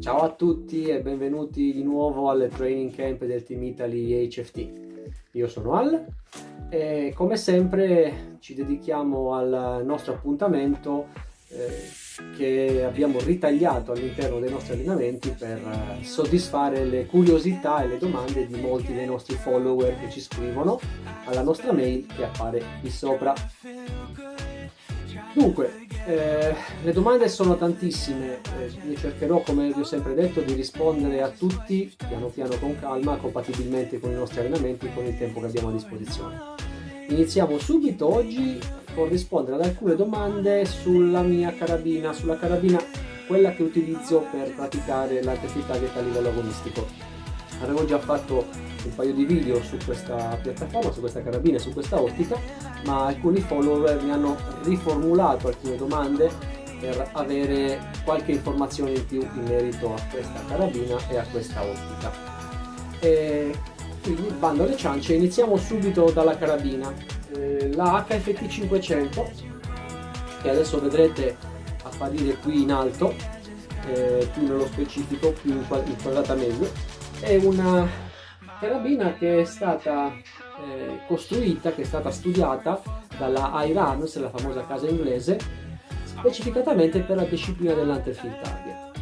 Ciao a tutti e benvenuti di nuovo al training camp del Team Italy HFT. Io sono Al e come sempre ci dedichiamo al nostro appuntamento che abbiamo ritagliato all'interno dei nostri allenamenti per soddisfare le curiosità e le domande di molti dei nostri follower che ci scrivono alla nostra mail che appare qui sopra. Dunque, le domande sono tantissime, io cercherò, come vi ho sempre detto, di rispondere a tutti piano piano con calma, compatibilmente con i nostri allenamenti, con il tempo che abbiamo a disposizione. Iniziamo subito oggi con rispondere ad alcune domande sulla mia carabina, quella che utilizzo per praticare l'arte fit target a livello agonistico. Avevo già fatto un paio di video su questa piattaforma, su questa carabina e su questa ottica, ma alcuni follower mi hanno riformulato alcune domande per avere qualche informazione in più in merito a questa carabina e a questa ottica. E quindi, bando alle ciance, iniziamo subito dalla carabina, la HFT 500, che adesso vedrete apparire qui in alto, più nello specifico, più inquadrata meglio. È una carabina che è stata costruita, che è stata studiata dalla IRAMS, la famosa casa inglese, specificatamente per la disciplina dell'hunter-field target.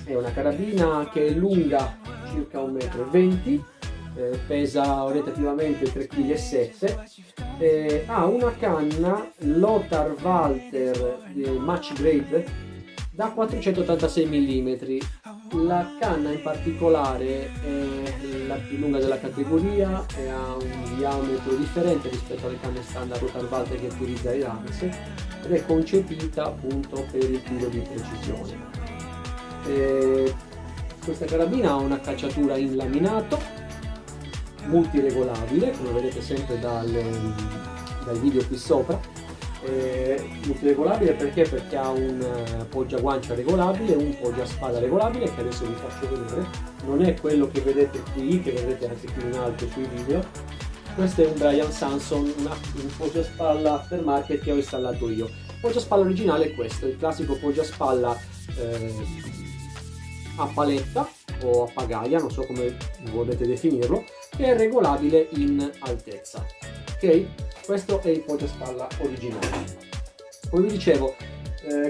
È una carabina che è lunga circa 1,20 m, pesa orientativamente 3,7 kg, ha una canna Lothar Walther Match Grade da 486 mm. La canna in particolare è la più lunga della categoria e ha un diametro differente rispetto alle canne standard Lothar Walther che utilizza i Rams ed è concepita appunto per il tiro di precisione. Questa carabina ha una cacciatura in laminato multiregolabile, come vedete sempre dai video qui sopra. Multiregolabile perché ha un poggiaguancia regolabile, un poggiaspalla regolabile che adesso vi faccio vedere. Non è quello che vedete qui, che vedete anche qui in alto sui video. Questo è un Brian Sanson, un poggiaspalla aftermarket che ho installato io. Il poggiaspalla originale è questo, il classico poggiaspalla a paletta o a pagaia, non so come volete definirlo, che è regolabile in altezza. Ok? Questo è il poggiaspalla originale. Come vi dicevo,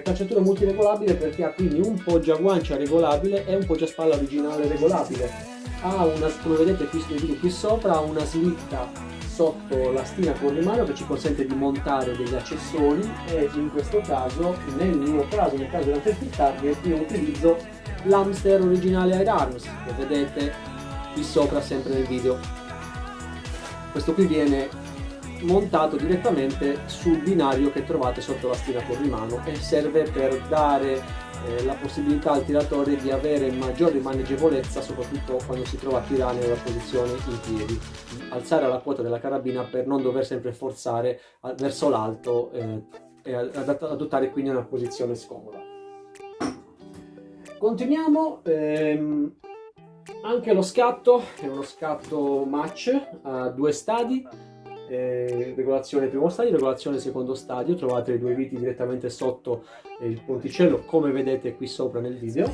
cacciatura multiregolabile perché ha quindi un poggiaguancia regolabile e un poggiaspalla originale regolabile. Ha una, come vedete qui sopra, una slitta sotto la stina corrimano che ci consente di montare degli accessori e in questo caso, nel mio caso, nel caso dell'hunter-field target, io utilizzo l'hamster originale IRAMS che vedete qui sopra sempre nel video. Questo qui viene montato direttamente sul binario che trovate sotto la stina corrimano e serve per dare la possibilità al tiratore di avere maggiore maneggevolezza, soprattutto quando si trova a tirare nella posizione in piedi, alzare la quota della carabina per non dover sempre forzare verso l'alto e adottare quindi una posizione scomoda. Continuiamo. Anche lo scatto è uno scatto match a 2 stadi, regolazione primo stadio, regolazione secondo stadio. Trovate le due viti direttamente sotto il ponticello come vedete qui sopra nel video,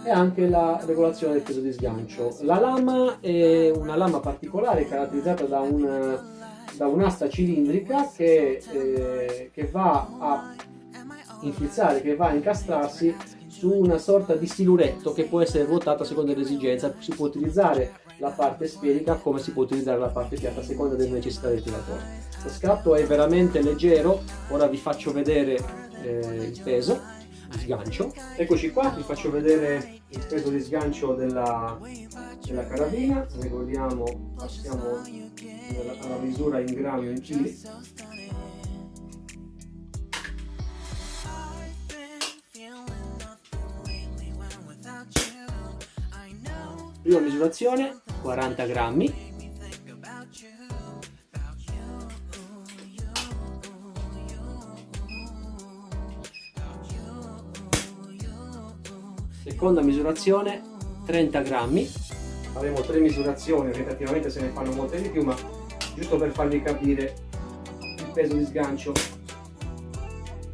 e anche la regolazione del peso di sgancio. La lama è una lama particolare caratterizzata da un'asta cilindrica che va a infilzare, che va a incastrarsi su una sorta di siluretto che può essere ruotato a seconda dell'esigenza. Si può utilizzare la parte sferica come si può utilizzare la parte piatta a seconda delle necessità del tiratore. Lo scatto è veramente leggero. Ora vi faccio vedere il peso di sgancio. Eccoci qua, vi faccio vedere il peso di sgancio della carabina. Ricordiamo, passiamo alla misura in grammi o in chili. Prima misurazione 40 grammi, seconda misurazione 30 grammi, faremo 3 misurazioni, orientativamente se ne fanno molte di più, ma giusto per farvi capire il peso di sgancio.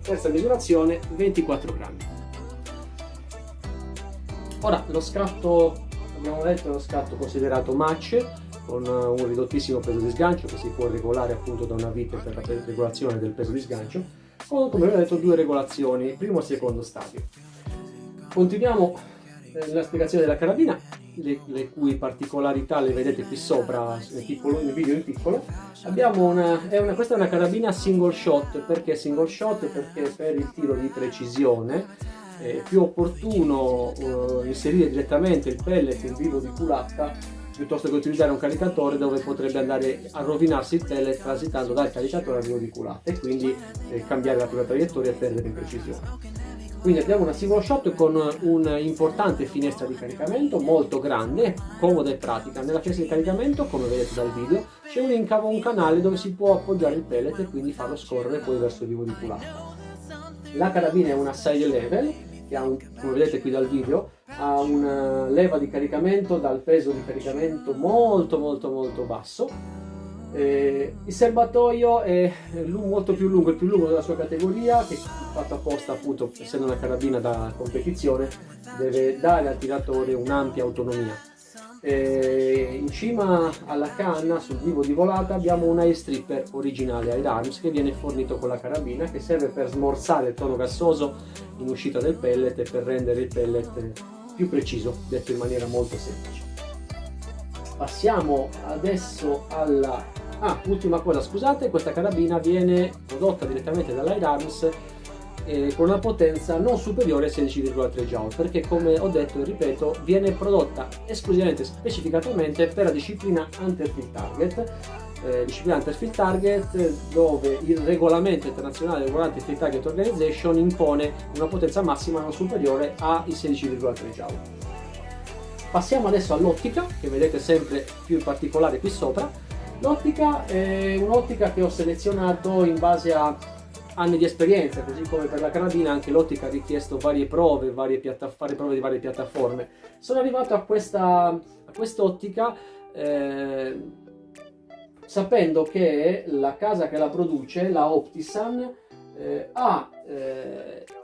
Terza misurazione 24 grammi. Ora, lo scatto, abbiamo detto, è lo scatto considerato match, con un ridottissimo peso di sgancio che si può regolare appunto da una vite per la regolazione del peso di sgancio, con, come abbiamo detto, due regolazioni, primo e secondo stadio. Continuiamo nella spiegazione della carabina, le cui particolarità le vedete qui sopra nel video in piccolo. Abbiamo questa è una carabina single shot. Perché single shot? Perché per il tiro di precisione è più opportuno inserire direttamente il pellet in vivo di culatta piuttosto che utilizzare un caricatore dove potrebbe andare a rovinarsi il pellet transitando dal caricatore al vivo di culatta e quindi cambiare la propria traiettoria e perdere in precisione. Quindi abbiamo una single shot con un'importante finestra di caricamento molto grande, comoda e pratica. Nella finestra di caricamento, come vedete dal video, c'è un canale dove si può appoggiare il pellet e quindi farlo scorrere poi verso il vivo di culatta. La carabina è una side level che ha come vedete qui dal video, ha una leva di caricamento dal peso di caricamento molto basso. Il serbatoio è molto più lungo, il più lungo della sua categoria, che è fatto apposta appunto, essendo una carabina da competizione, deve dare al tiratore un'ampia autonomia. In cima alla canna, sul vivo di volata, abbiamo un air stripper originale Air Arms che viene fornito con la carabina, che serve per smorzare il tono gassoso in uscita del pellet e per rendere il pellet più preciso, detto in maniera molto semplice. Passiamo adesso alla... ultima cosa, scusate, questa carabina viene prodotta direttamente dall'Air Arms con una potenza non superiore a 16,3 joule, perché come ho detto e ripeto, viene prodotta esclusivamente, specificatamente per la disciplina Hunter-Field Target, dove il regolamento internazionale del World Hunter-Field Target Organization impone una potenza massima non superiore ai 16,3 joule. Passiamo adesso all'ottica, che vedete sempre più in particolare qui sopra. L'ottica è un'ottica che ho selezionato in base a anni di esperienza, così come per la carabina anche l'ottica ha richiesto varie prove, fare prove di varie piattaforme. Sono arrivato a quest'ottica sapendo che la casa che la produce, la Optisan, ha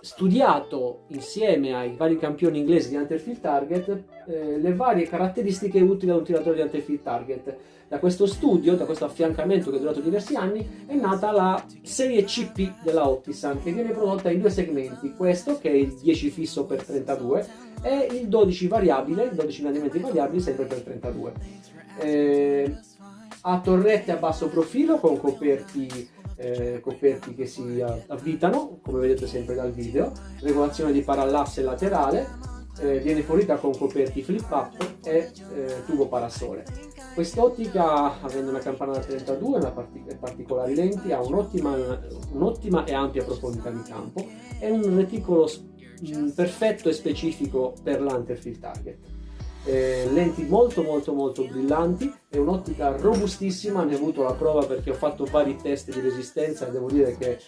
studiato insieme ai vari campioni inglesi di Hunter-Field Target le varie caratteristiche utili a un tiratore di Hunter-Field Target. Da questo studio, da questo affiancamento che è durato diversi anni, è nata la serie CP della Optisan, che viene prodotta in due segmenti: questo che è il 10 fisso per 32 e il 12 variabile, 12 ingrandimenti variabili sempre per 32. Ha torrette a basso profilo con coperti che si avvitano, come vedete sempre dal video, regolazione di parallasse laterale, viene fornita con coperti flip up e tubo parasole. Quest'ottica, avendo una campana da 32 e particolari lenti, ha un'ottima e ampia profondità di campo e un reticolo perfetto e specifico per l'Hunter-Field Target. Lenti molto brillanti, è un'ottica robustissima, ne ho avuto la prova perché ho fatto vari test di resistenza e devo dire che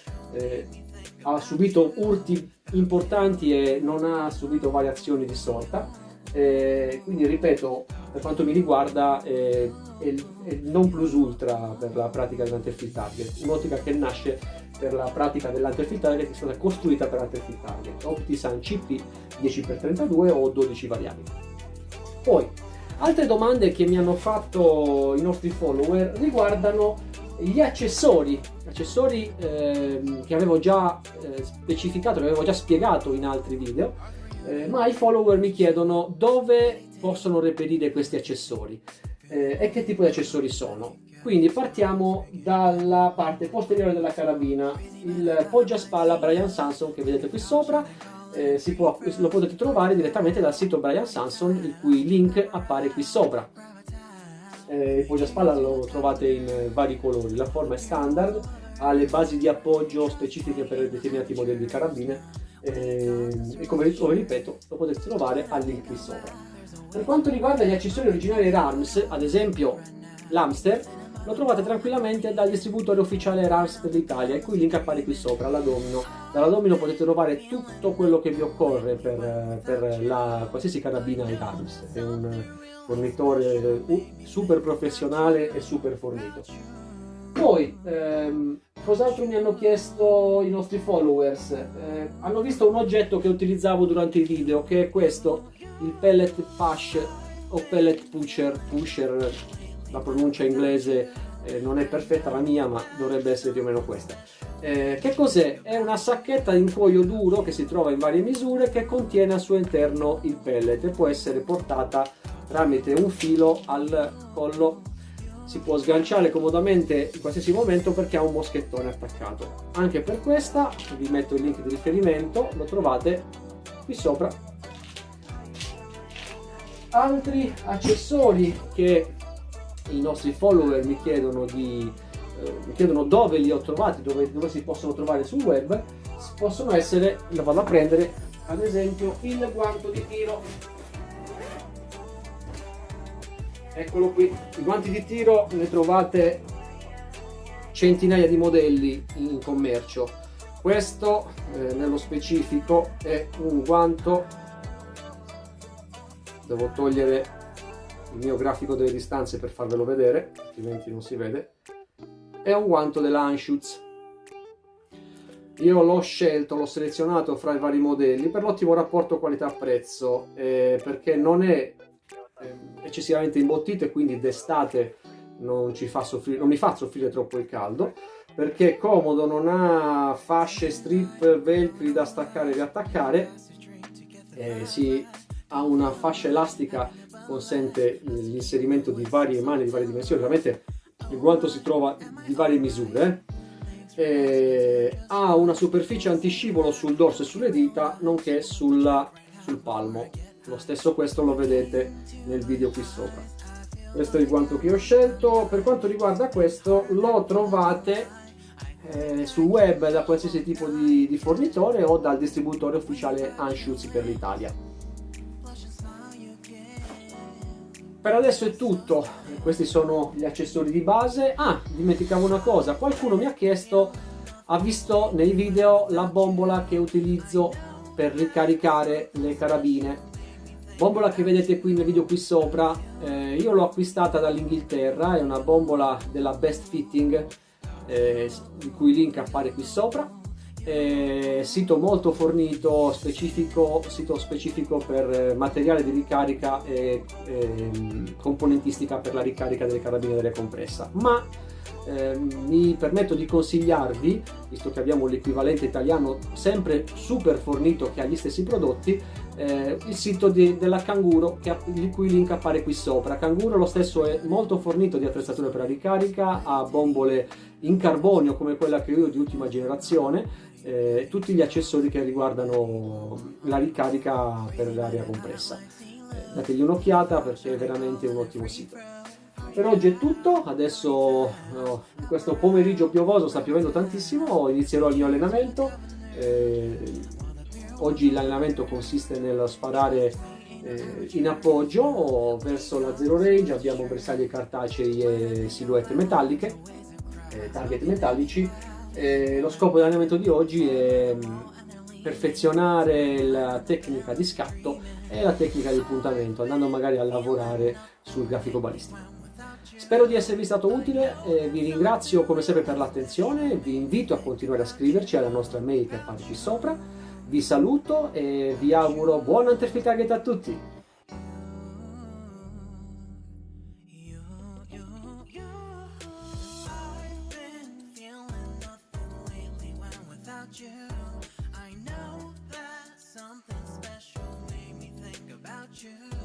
ha subito urti importanti e non ha subito variazioni di sorta, quindi ripeto, per quanto mi riguarda è il non plus ultra per la pratica dell'Hunter-Field Target, un'ottica che nasce per la pratica dell'Hunter-Field Target, che è stata costruita per l'Hunter-Field Target, Optisan CP 10x32 o 12 variabili. Poi, altre domande che mi hanno fatto i nostri follower riguardano gli accessori che avevo già specificato, che avevo già spiegato in altri video, ma i follower mi chiedono dove possono reperire questi accessori e che tipo di accessori sono. Quindi partiamo dalla parte posteriore della carabina, il poggiaspalla Brian Sanson che vedete qui sopra. Lo potete trovare direttamente dal sito Brian Sanson, il cui link appare qui sopra. Il poggiaspalla lo trovate in vari colori, la forma è standard, ha le basi di appoggio specifiche per determinati modelli di carabine e come ripeto lo potete trovare al link qui sopra. Per quanto riguarda gli accessori originali Air Arms, ad esempio l'Hamster, lo trovate tranquillamente dal distributore ufficiale Air Arms per l'Italia, il cui link appare qui sopra, la Domino. Dalla Domino potete trovare tutto quello che vi occorre per la qualsiasi carabina Air Arms. È un fornitore super professionale e super fornito. Poi, cos'altro mi hanno chiesto i nostri followers? Hanno visto un oggetto che utilizzavo durante i video, che è questo. il pellet push o pellet pusher, la pronuncia inglese non è perfetta la mia, ma dovrebbe essere più o meno questa. Che cos'è? È una sacchetta in cuoio duro che si trova in varie misure, che contiene al suo interno il pellet e può essere portata tramite un filo al collo. Si può sganciare comodamente in qualsiasi momento perché ha un moschettone attaccato. Anche per questa vi metto il link di riferimento, lo trovate qui sopra. Altri accessori che i nostri follower mi chiedono dove li ho trovati, dove si possono trovare sul web, possono essere, lo vado a prendere, ad esempio il guanto di tiro. Eccolo qui, i guanti di tiro ne trovate centinaia di modelli in commercio. Questo nello specifico è un guanto, devo togliere il mio grafico delle distanze per farvelo vedere, altrimenti non si vede. È un guanto della Anschutz. Io l'ho scelto, l'ho selezionato fra i vari modelli per l'ottimo rapporto qualità-prezzo, perché non è eccessivamente imbottito e quindi d'estate non mi fa soffrire troppo il caldo, perché è comodo, non ha fasce, strip, velcri da staccare e riattaccare, ha una fascia elastica che consente l'inserimento di varie mani di varie dimensioni. Ovviamente il guanto si trova di varie misure, ha una superficie antiscivolo sul dorso e sulle dita, nonché sul palmo. Lo stesso questo lo vedete nel video qui sopra. Questo è il guanto che ho scelto. Per quanto riguarda questo, lo trovate sul web da qualsiasi tipo di fornitore o dal distributore ufficiale Anschutz per l'Italia. Per adesso è tutto, questi sono gli accessori di base. Dimenticavo una cosa, qualcuno mi ha chiesto, ha visto nei video la bombola che utilizzo per ricaricare le carabine. Bombola che vedete qui nel video qui sopra, io l'ho acquistata dall'Inghilterra, è una bombola della Best Fitting, il cui link appare qui sopra. Sito molto fornito, sito specifico per materiale di ricarica e componentistica per la ricarica delle carabine delle compressa, ma mi permetto di consigliarvi, visto che abbiamo l'equivalente italiano sempre super fornito che ha gli stessi prodotti, il sito della Kanguro, il cui link appare qui sopra. Kanguro lo stesso è molto fornito di attrezzature per la ricarica, ha bombole in carbonio come quella che io ho di ultima generazione, tutti gli accessori che riguardano la ricarica per l'aria compressa. Dategli un'occhiata perché è veramente un ottimo sito. Per oggi è tutto, adesso in questo pomeriggio piovoso, sta piovendo tantissimo, inizierò il mio allenamento. Oggi l'allenamento consiste nel sparare in appoggio verso la zero range, abbiamo bersaglie cartacei e silhouette metalliche, target metallici. Lo scopo dell'allenamento di oggi è perfezionare la tecnica di scatto e la tecnica di puntamento, andando magari a lavorare sul grafico balistico. Spero di esservi stato utile, vi ringrazio come sempre per l'attenzione, vi invito a continuare a scriverci alla nostra mail che appare qui sopra, vi saluto e vi auguro buon Hunter Target a tutti! I know that something special made me think about you.